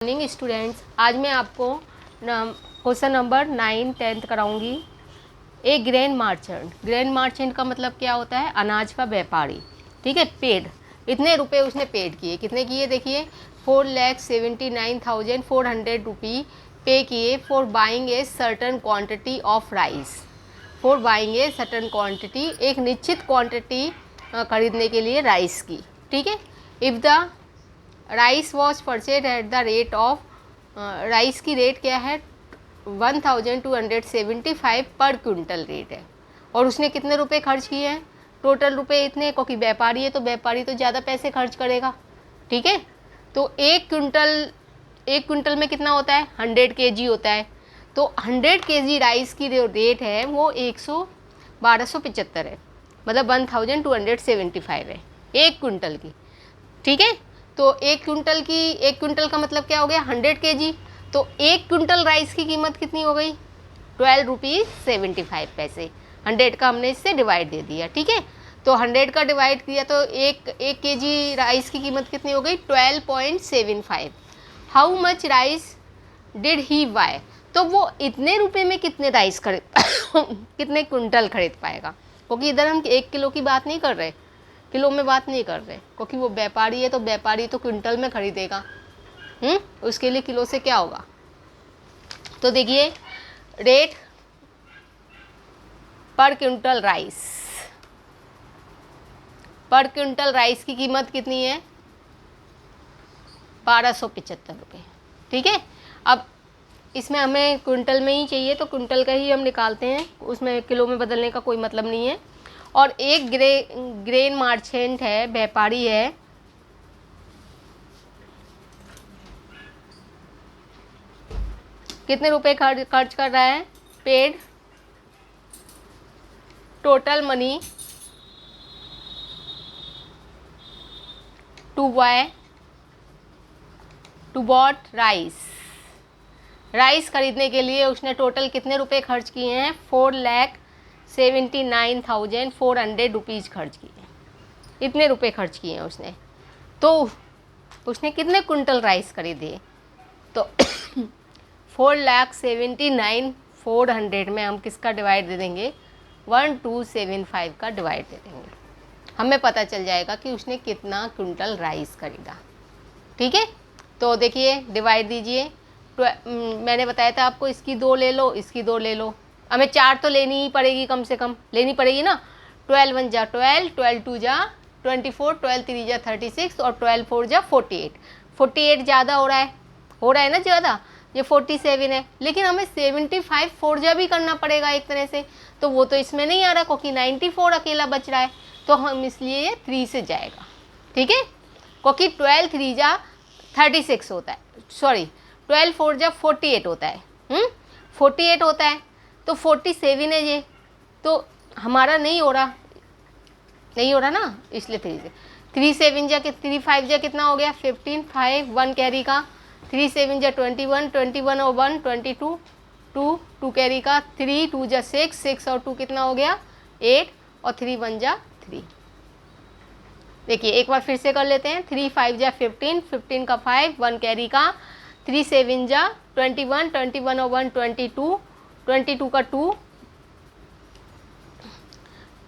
Morning students, आज मैं आपको क्वेश्चन नंबर 9 10th कराऊंगी। ए ग्रेन मार्चेंट का मतलब क्या होता है? अनाज का व्यापारी। ठीक है। पेड, इतने रुपए उसने पेड किए। कितने किए? देखिए 4,79,400 रुपी पे किए for buying a certain quantity of rice. For buying a certain quantity, एक निश्चित क्वांटिटी खरीदने के लिए राइस की। ठीक है। If the rice was purchase at the rate of, rice की रेट क्या है? 1275 पर क्विंटल रेट है। और उसने कितने रुपए खर्च किए हैं? टोटल रुपए इतने, क्योंकि व्यापारी है तो व्यापारी तो ज़्यादा पैसे खर्च करेगा। ठीक है। तो एक क्विंटल में कितना होता है? 100 kg होता है। तो 100 kg राइस की जो रेट है वो 1275 है, मतलब 1275 है एक क्विंटल की। ठीक है। तो एक क्विंटल का मतलब क्या हो गया? 100 kg। तो एक क्विंटल राइस की कीमत कितनी हो गई? 12 रुपीज़ 75 पैसे। 100 का हमने इससे डिवाइड दे दिया। ठीक है। तो 100 का डिवाइड किया तो एक kg राइस की कीमत कितनी हो गई? 12.75। How much rice did he buy? तो वो इतने रुपए में कितने राइस खरीद कितने क्विंटल खरीद पाएगा? क्योंकि इधर हम 1 किलो की बात नहीं कर रहे, किलो में बात नहीं कर रहे, क्योंकि वो व्यापारी है तो व्यापारी तो क्विंटल में खरीदेगा। उसके लिए किलो से क्या होगा? तो देखिए रेट पर क्विंटल राइस, पर क्विंटल राइस की कीमत कितनी है? 1275 रुपये। ठीक है। अब इसमें हमें क्विंटल में ही चाहिए तो क्विंटल का ही हम निकालते हैं, उसमें किलो में बदलने का कोई मतलब नहीं है। और एक ग्रेन मार्चेंट है, व्यापारी है, कितने रुपए खर्च कर रहा है? Paid total money to bought rice. Rice खरीदने के लिए उसने टोटल कितने रुपए खर्च किए हैं? 4,79,400 रुपीज़ खर्च किए। इतने रुपए खर्च किए हैं उसने। तो उसने कितने कुंटल राइस खरीदे? तो 4,79,400 में हम किसका डिवाइड दे देंगे? 1275 का डिवाइड दे देंगे। हमें पता चल जाएगा कि उसने कितना कुंटल राइस खरीदा। ठीक है। तो देखिए डिवाइड दीजिए। मैंने बताया था आपको, इसकी 2 ले लो, इसकी 2 ले लो। हमें 4 तो लेनी ही पड़ेगी, कम से कम लेनी पड़ेगी ना। 12 1 जा 12, 12 2 जा 24, 12 3 जा 36 और 12 4 जा 48। 48 ज़्यादा हो रहा है ना ज़्यादा, ये 47 है। लेकिन हमें 75 4 जा भी करना पड़ेगा एक तरह से, तो वो तो इसमें नहीं आ रहा क्योंकि 94 अकेला बच रहा है, तो हम इसलिए ये 3 से जाएगा। ठीक है। क्योंकि 12 3 जा 36 होता है, सॉरी 12 4 जा 48 होता है। 48 होता है, तो 47 है ये, तो हमारा नहीं हो रहा ना, इसलिए 3 से। 3 7 जा 3 5 जा कितना हो गया? 15 5 1 कैरी का, 3 7 जा 21 21 और 1 22 2 कैरी का, 3 2 जा 6 6 और 2 कितना हो गया? 8 और 3 1 जा 3। देखिए एक बार फिर से कर लेते हैं। 3 5 जा 15 15 का 5 1 कैरी का, 3 7 जा 21 21 और 1 22 22 का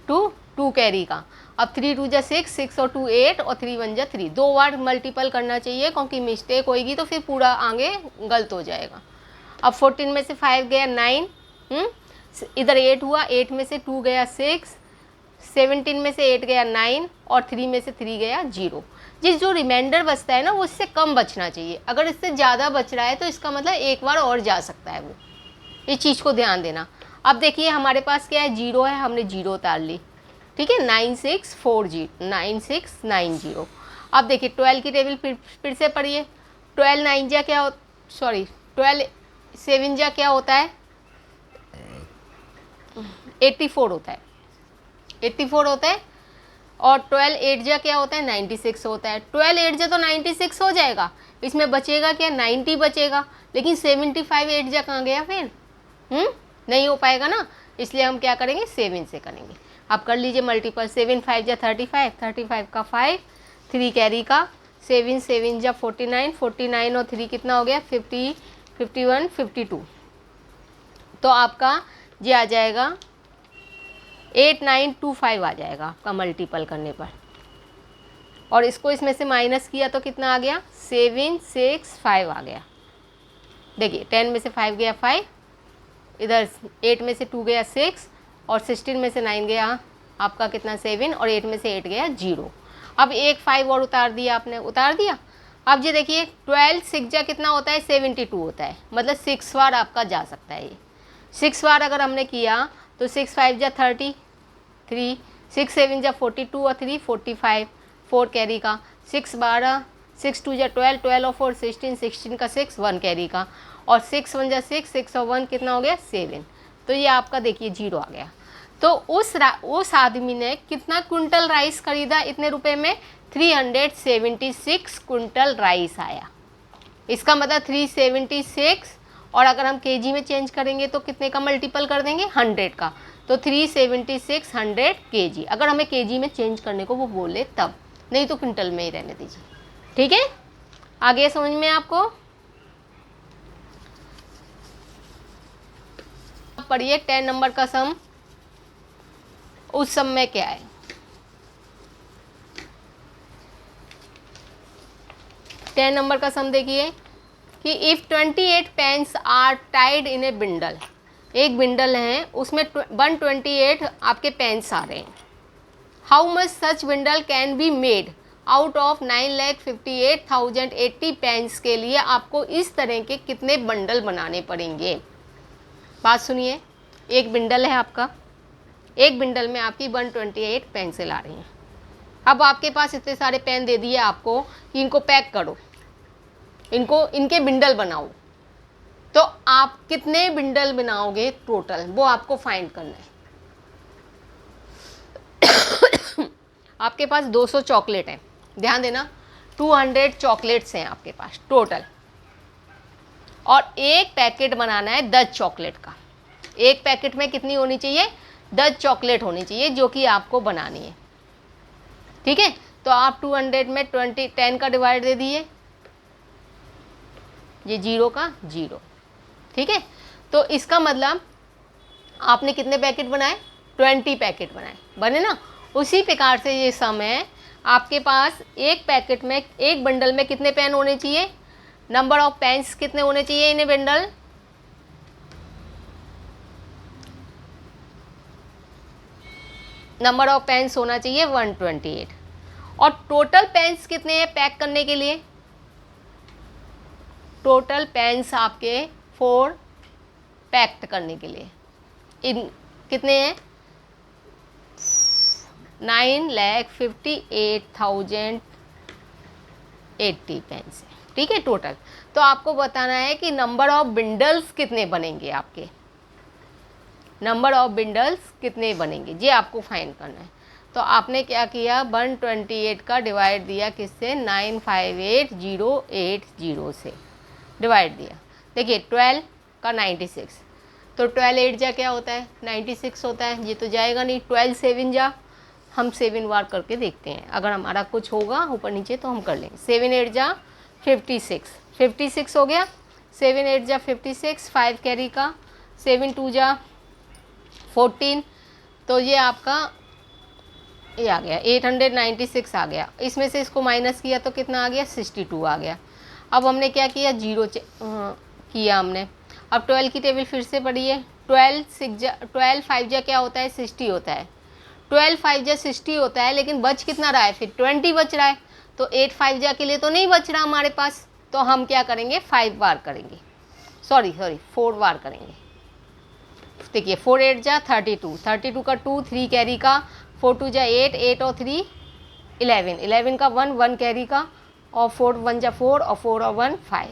2 कैरी का। अब 3 2 जा 6 6 और 2 8 और 3 1 जा 3। 2 बार मल्टीपल करना चाहिए क्योंकि मिस्टेक होएगी तो फिर पूरा आगे गलत हो जाएगा। अब 14 में से 5 गया 9, इधर 8 हुआ, 8 में से 2 गया 6, 17 में से 8 गया 9 और 3 में से 3 गया 0। जो रिमाइंडर बचता है ना वो इससे कम बचना चाहिए। अगर इससे ज़्यादा बच रहा है तो इसका मतलब एक बार और जा सकता है वो, इस चीज़ को ध्यान देना। अब देखिए हमारे पास क्या है? 0 है, हमने 0 उतार ली। ठीक है। 9690। अब देखिए 12 की टेबल फिर से पढ़िए। 12 9 जा क्या 12 7 जा क्या होता है? 84 होता है, 84 होता है। और 12 8 जा क्या होता है? 96 होता है। 12 8 जा तो 96 हो जाएगा, इसमें बचेगा क्या? 90 बचेगा। लेकिन 75 8 जा कहाँ गया फिर? नहीं हो पाएगा ना, इसलिए हम क्या करेंगे? 7 से करेंगे। आप कर लीजिए मल्टीपल। 7 5 जा 35, 35 का 5, 3 कैरी का, 7 7 जा 49, 49 और 3 कितना हो गया 50, 51, 52। तो आपका ये आ जाएगा 8925 आ जाएगा आपका मल्टीपल करने पर। और इसको इसमें से माइनस किया तो कितना आ गया 765 आ गया। देखिए 10 में से 5 गया 5, इधर 8 में से 2 गया 6 और 16 में से 9 गया आपका कितना 7 और 8 में से 8 गया 0। अब एक 5 और उतार दिया आपने, उतार दिया। अब ये देखिए 12 6 जा कितना होता है 72 होता है, मतलब 6 बार आपका जा सकता है ये। 6 बार अगर हमने किया तो 6 5 जा 30, 3 6 7 जा 42 और 3 45, 4 कैरी का, 6 12, 6 2 जा 12, 12 और 4 16, 16 का 6 1 कैरी का, और 6 1 जा 6, 6 और 1 कितना हो गया 7। तो ये आपका देखिए 0 आ गया। तो उस आदमी ने कितना कुंटल राइस खरीदा इतने रुपए में, 376 कुंटल राइस आया। इसका मतलब 376, और अगर हम केजी में चेंज करेंगे तो कितने का मल्टीपल कर देंगे 100 का, तो 376 100 केजी। अगर हमें केजी में चेंज करने को वो बोले तब, नहीं तो क्विंटल में ही रहने दीजिए। ठीक है, आगे समझ में आपको। पढ़िए 10 नंबर का सम। उस सम में क्या है, 10 नंबर का सम देखिए कि if 28 pens are tied in a bundle, एक बिंडल है उसमें 128 आपके पेन्स आ रहे हैं। How much such bundle can be made out of 9,58,080 pens के लिए आपको इस तरह के कितने बंडल बनाने पड़ेंगे। बात सुनिए, एक बिंडल है आपका, एक बिंडल में आपकी 128 पेंसिल आ रही हैं। अब आपके पास इतने सारे पेन दे दिए आपको कि इनको पैक करो, इनके बिंडल बनाओ, तो आप कितने बिंडल बनाओगे टोटल, वो आपको फाइंड करना है। आपके पास 200 चॉकलेट हैं, ध्यान देना 200 चॉकलेट्स हैं आपके पास टोटल, और एक पैकेट बनाना है 10 चॉकलेट का। एक पैकेट में कितनी होनी चाहिए 10 चॉकलेट होनी चाहिए जो कि आपको बनानी है। ठीक है, तो आप 200 में 10 का डिवाइड दे दिए, ये 0 का 0। ठीक है, तो इसका मतलब आपने कितने पैकेट बनाए 20 पैकेट बनाए, बने ना। उसी प्रकार से ये सम है, आपके पास एक पैकेट में, एक बंडल में कितने पेन होने चाहिए, नंबर ऑफ पेन्स कितने होने चाहिए in a bundle, number of pens होना चाहिए 128, और टोटल पेन्स कितने हैं पैक करने के लिए, टोटल पेन्स आपके 4 पैक्ड करने के लिए इन कितने हैं 9,58,080 पेन्स है। ठीक है टोटल। तो आपको बताना है कि नंबर ऑफ बिंडल्स कितने बनेंगे, आपके नंबर ऑफ बिंडल्स कितने बनेंगे ये आपको फाइंड करना है। तो आपने क्या किया 128 का डिवाइड दिया किससे 958,080 से डिवाइड दिया। देखिए 12 का 96, तो 12 8 जा क्या होता है 96 होता है, ये तो जाएगा नहीं। 12 7 जा, हम 7 बार करके देखते हैं, अगर हमारा कुछ होगा ऊपर नीचे तो हम कर लेंगे। 7 8 जा 56, 56 हो गया। 7 8 जा 56, 5 कैरी का, 7 2 जा 14, तो ये आपका ये आ गया 896 आ गया। इसमें से इसको माइनस किया तो कितना आ गया 62 आ गया। अब हमने क्या किया 0 किया हमने। अब 12 की टेबल फिर से पढ़िए। 12 5 जा क्या होता है 60 होता है, 12 5 जा 60 होता है, लेकिन बच कितना रहा है फिर 20 बच रहा है, तो 8 5 जा के लिए तो नहीं बच रहा हमारे पास, तो हम क्या करेंगे 5 बार करेंगे, सॉरी 4 बार करेंगे। देखिए 4 8 जा 32, 32 का 2 3 कैरी का, 4 2 जा 8, 8 और 3 11, 11 का 1 1 कैरी का, और 4 1 जा 4 और 4 और 1 5,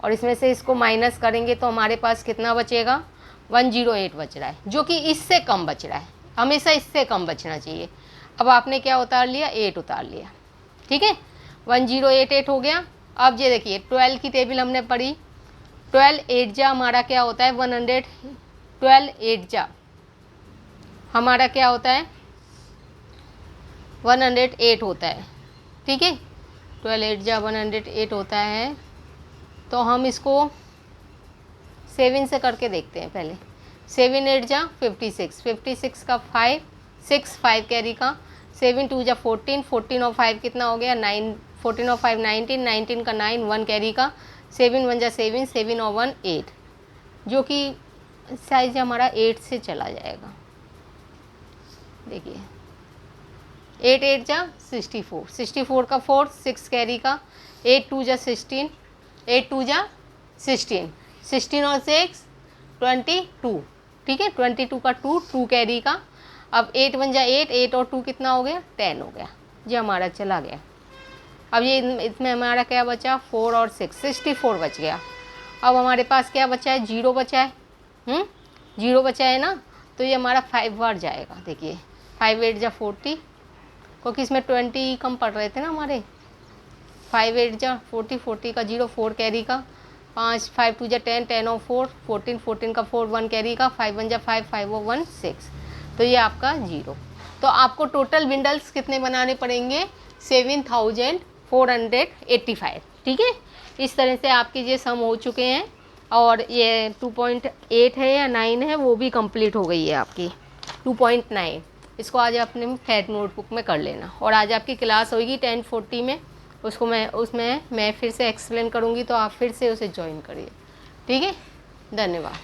और इसमें से इसको माइनस करेंगे तो हमारे पास कितना बचेगा 108 बच रहा है, जो कि इससे कम बच रहा है, हमेशा इससे कम बचना चाहिए। अब आपने क्या उतार लिया 8 उतार लिया। ठीक है 1088 हो गया। अब ये देखिए 12 की टेबल हमने पढ़ी, 12 8 जा हमारा क्या होता है 100, 12 8 जा हमारा क्या होता है 108 होता है। ठीक है 12 8 जा 108 होता है। तो हम इसको 7 से करके देखते हैं पहले। 7 8 जा 56, 56 का 5, 6 5 कैरी का, 7 2 जा 14, 14 और 5 कितना हो गया 9, 14 और 5 19, 19 का 9 1 कैरी का, 7 1 जा 7, 7 और 1 8, जो कि साइज हमारा 8 से चला जाएगा। देखिए 8 8 जा 64, 64 का 4, 6 कैरी का, 8 2 जा 16, 8 2 जा 16, 16 और 6 22, ठीक है 22 का 2, 2 कैरी का। अब 8 1 जा 8, 8 और 2 कितना हो गया 10 हो गया, ये हमारा चला गया। अब ये इसमें हमारा क्या बचा 4 और 6, 64 बच गया। अब हमारे पास क्या बचा है 0 बचा है, 0 बचा है ना, तो ये हमारा 5 बार जाएगा। देखिए 5 8 जा 40, क्योंकि इसमें 20 कम पड़ रहे थे ना हमारे। 5 8 जा 40, 40 का 0 4 कैरी का, 5 5 2 जा 10, 10 और 4 14, 14 का 4 1 कैरी का, 5 1 जा 5, 5 और 1 6, तो ये आपका 0। तो आपको टोटल बिंडल्स कितने बनाने पड़ेंगे 7485, ठीक है। इस तरह से आपके ये सम हो चुके हैं, और ये 2.8 है या 9 है वो भी कंप्लीट हो गई है आपकी 2.9। इसको आज अपने फैट नोटबुक में कर लेना, और आज आपकी क्लास होगी 10:40 में, उसमें मैं फिर से एक्सप्लेन करूँगी, तो आप फिर से उसे ज्वाइन करिए, ठीक है। धन्यवाद।